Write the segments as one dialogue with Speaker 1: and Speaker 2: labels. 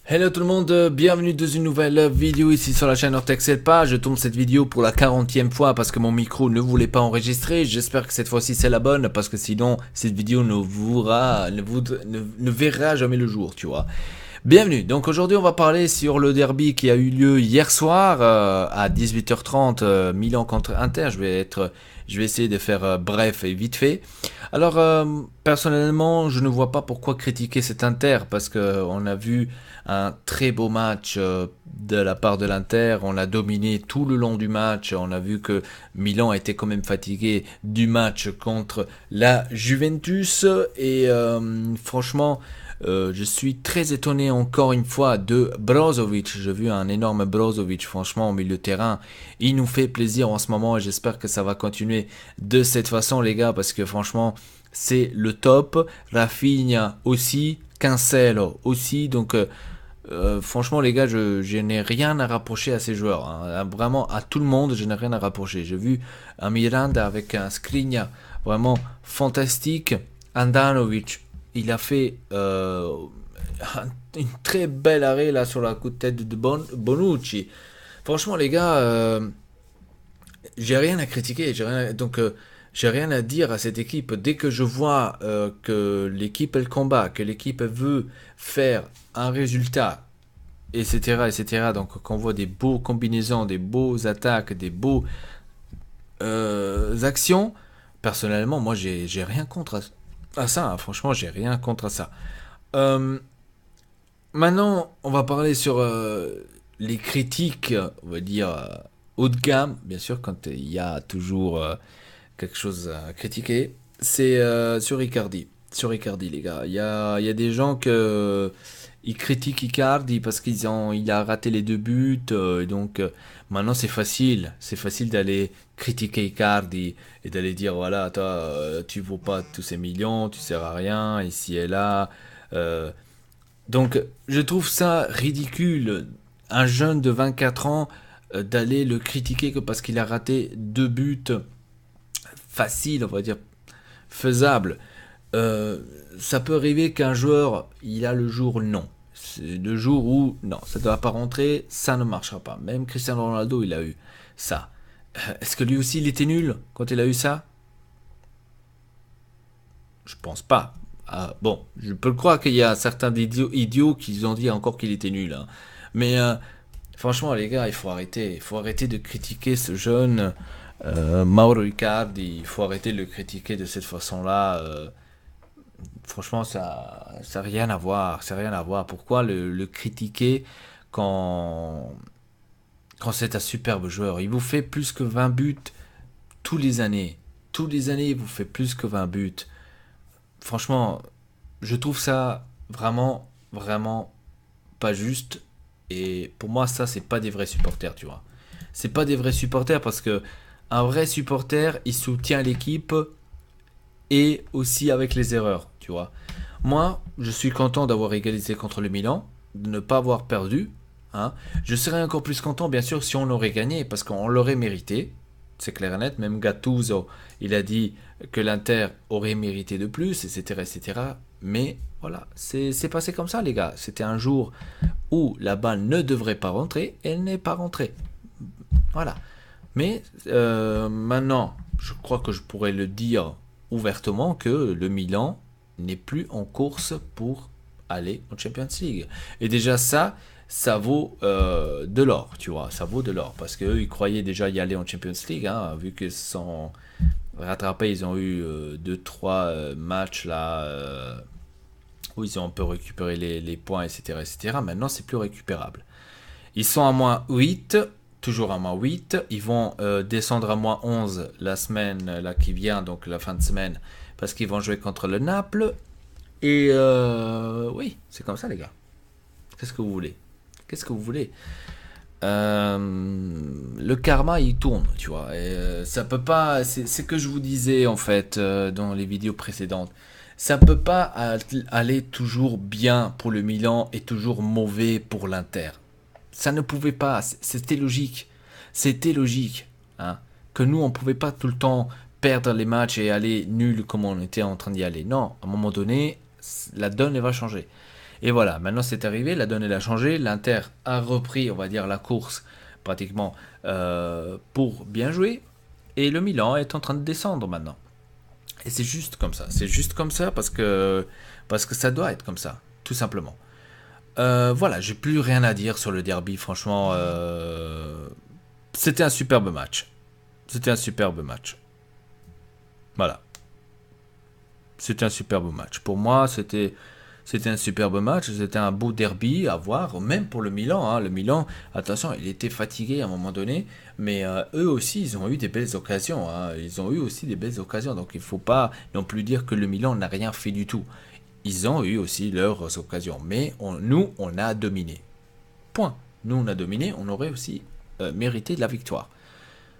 Speaker 1: Hello tout le monde, bienvenue dans une nouvelle vidéo ici sur la chaîne Ortexelpa. Je tourne cette vidéo pour la 40e fois parce que mon micro ne voulait pas enregistrer. J'espère que cette fois-ci c'est la bonne parce que sinon cette vidéo ne verra jamais le jour, tu vois. Bienvenue, donc aujourd'hui on va parler sur le derby qui a eu lieu hier soir à 18h30, Milan contre Inter. Je vais essayer de faire bref et vite fait. Alors personnellement je ne vois pas pourquoi critiquer cet Inter parce que on a vu un très beau match de la part de l'Inter. On a dominé tout le long du match. On a vu que Milan était quand même fatigué du match contre la Juventus. Et franchement, je suis très étonné encore une fois de Brozovic. J'ai vu un énorme Brozovic, franchement, au milieu de terrain. Il nous fait plaisir en ce moment et j'espère que ça va continuer de cette façon, les gars, parce que franchement, c'est le top. Rafinha aussi, Cancelo aussi. Donc, franchement, les gars, je n'ai rien à rapprocher à ces joueurs, hein. Vraiment, à tout le monde, je n'ai rien à rapprocher. J'ai vu un Miranda avec un Skriniar vraiment fantastique. Andanovic, il a fait une très belle arrêt là sur la coup de tête de Bonucci. Franchement, les gars, j'ai rien à critiquer. J'ai rien à dire à cette équipe. Dès que je vois que l'équipe elle combat, que l'équipe veut faire un résultat, etc., etc. Donc, qu'on voit des beaux combinaisons, des beaux attaques, des beaux actions, personnellement, moi, j'ai rien contre à ça, hein. Franchement, j'ai rien contre ça. Euh, Maintenant, on va parler sur les critiques, on va dire, haut de gamme, bien sûr, quand il y a toujours quelque chose à critiquer. C'est sur Icardi. Sur Icardi, les gars. Il y a des gens ils critiquent Icardi parce il a raté les deux buts. Maintenant, c'est facile. C'est facile d'aller critiquer Icardi et d'aller dire voilà, toi, tu vaux pas tous ces millions, tu sers à rien, ici et là. Euh, donc, je trouve ça ridicule, un jeune de 24 ans, d'aller le critiquer que parce qu'il a raté deux buts faciles, on va dire, faisables. Euh, Ça peut arriver qu'un joueur, il a le jour non. C'est le jour où, non, ça ne doit pas rentrer, ça ne marchera pas. Même Cristiano Ronaldo, il a eu ça. Est-ce que lui aussi, il était nul quand il a eu ça? Je pense pas. Ah, bon, je peux le croire qu'il y a certains idiots qui ont dit encore qu'il était nul, hein. Mais franchement, les gars, il faut arrêter. Il faut arrêter de critiquer ce jeune Mauro Icardi. Il faut arrêter de le critiquer de cette façon-là. Franchement, ça n'a rien à voir. Ça n'a rien à voir. Pourquoi le critiquer quand, quand c'est un superbe joueur? Il vous fait plus que 20 buts tous les années. Tous les années, il vous fait plus que 20 buts. Franchement, je trouve ça vraiment, vraiment pas juste. Et pour moi, ça, c'est pas des vrais supporters, tu vois. C'est pas des vrais supporters parce que un vrai supporter, il soutient l'équipe et aussi avec les erreurs, tu vois. Moi, je suis content d'avoir égalisé contre le Milan, de ne pas avoir perdu, hein. Je serais encore plus content, bien sûr, si on aurait gagné parce qu'on l'aurait mérité. C'est clair et net. Même Gattuso, il a dit que l'Inter aurait mérité de plus, etc., etc. Mais voilà, c'est passé comme ça, les gars. C'était un jour où la balle ne devrait pas rentrer, elle n'est pas rentrée. Voilà. Mais maintenant, je crois que je pourrais le dire ouvertement que le Milan n'est plus en course pour aller en Champions League. Et déjà ça vaut de l'or, tu vois, ça vaut de l'or. Parce qu'eux, ils croyaient déjà y aller en Champions League, hein, vu qu'ils sont rattrapés, ils ont eu 2-3 matchs là où ils ont un peu récupéré les points, etc., etc. Maintenant, c'est plus récupérable. Ils sont à -8, toujours à -8. Ils vont descendre à -11 la semaine là, qui vient, donc la fin de semaine, parce qu'ils vont jouer contre le Naples. Et oui, c'est comme ça, les gars. Qu'est-ce que vous voulez? Qu'est-ce que vous voulez? Le karma il tourne, tu vois. Et, ça peut pas. C'est ce que je vous disais en fait dans les vidéos précédentes. Ça peut pas aller toujours bien pour le Milan et toujours mauvais pour l'Inter. Ça ne pouvait pas. C'était logique. C'était logique, hein, que nous on pouvait pas tout le temps perdre les matchs et aller nul comme on était en train d'y aller. Non, à un moment donné, la donne elle va changer. Et voilà, maintenant c'est arrivé, la donne elle a changé, l'Inter a repris, on va dire, la course pratiquement pour bien jouer, et le Milan est en train de descendre maintenant. Et c'est juste comme ça parce que ça doit être comme ça, tout simplement. Voilà, j'ai plus rien à dire sur le derby, franchement, c'était un superbe match. C'était un superbe match. Voilà. C'était un superbe match. Pour moi, c'était un superbe match. C'était un beau derby à voir, même pour le Milan, hein. Le Milan, attention, il était fatigué à un moment donné, mais eux aussi, ils ont eu des belles occasions, hein. Ils ont eu aussi des belles occasions. Donc il ne faut pas non plus dire que le Milan n'a rien fait du tout. Ils ont eu aussi leurs occasions. Mais nous, on a dominé. Point. Nous, on a dominé. On aurait aussi mérité de la victoire.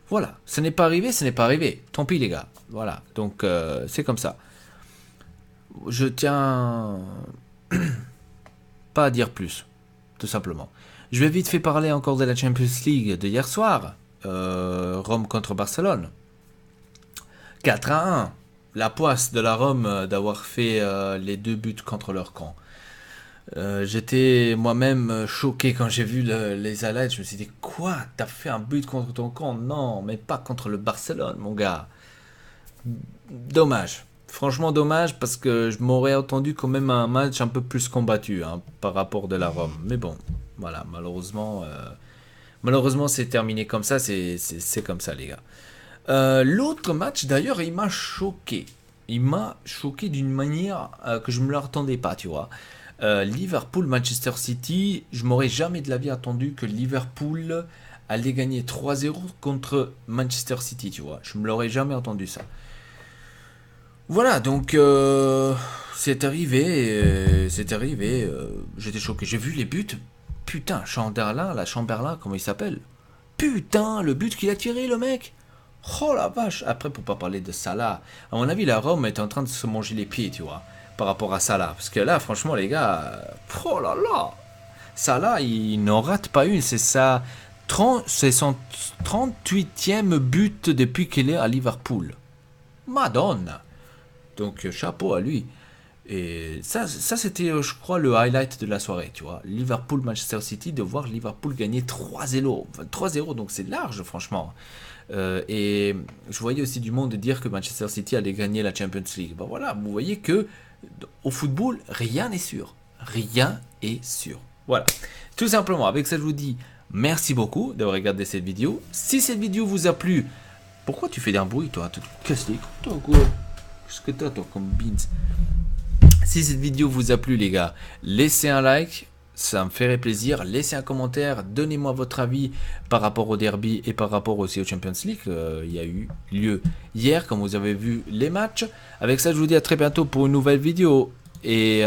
Speaker 1: Voilà. Ce n'est pas arrivé, ce n'est pas arrivé. Tant pis, les gars. Voilà. Donc, c'est comme ça. Je tiens pas à dire plus, tout simplement. Je vais vite fait parler encore de la Champions League de hier soir. Rome contre Barcelone. 4-1. La poisse de la Rome d'avoir fait les 2 buts contre leur camp. J'étais moi-même choqué quand j'ai vu les highlights. Je me suis dit, quoi? T'as fait un but contre ton camp? Non, mais pas contre le Barcelone, mon gars. Dommage. Franchement dommage parce que je m'aurais attendu quand même un match un peu plus combattu, hein, par rapport de la Rome. Mais bon, voilà, malheureusement c'est terminé comme ça, c'est comme ça les gars. L'autre match d'ailleurs il m'a choqué. Il m'a choqué d'une manière que je ne me l'attendais pas, tu vois. Liverpool-Manchester City, je m'aurais jamais de la vie attendu que Liverpool allait gagner 3-0 contre Manchester City, tu vois. Je me l'aurais jamais entendu ça. Voilà, donc c'est arrivé, j'étais choqué. J'ai vu les buts, putain, Chamberlain, comment il s'appelle? Putain, le but qu'il a tiré, le mec! Oh la vache! Après, pour pas parler de Salah, à mon avis, la Rome est en train de se manger les pieds, tu vois, par rapport à Salah. Parce que là, franchement, les gars, oh là là! Salah, il n'en rate pas une, c'est son 38e but depuis qu'il est à Liverpool. Madonna! Donc chapeau à lui. Et ça c'était, je crois, le highlight de la soirée, tu vois. Liverpool-Manchester City, de voir Liverpool gagner 3-0. 3-0, donc c'est large, franchement. Et je voyais aussi du monde dire que Manchester City allait gagner la Champions League. Ben voilà, vous voyez que au football, rien n'est sûr. Rien est sûr. Voilà. Tout simplement, avec ça, je vous dis merci beaucoup d'avoir regardé cette vidéo. Si cette vidéo vous a plu, pourquoi tu fais d'un bruit, toi? Tu te casses les couilles, toi, quoi? Qu'est-ce que t'as, toi, comme beans? Si cette vidéo vous a plu, les gars, laissez un like, ça me ferait plaisir. Laissez un commentaire, donnez-moi votre avis par rapport au derby et par rapport aussi au Champions League. Il y a eu lieu hier, comme vous avez vu les matchs. Avec ça, je vous dis à très bientôt pour une nouvelle vidéo. Et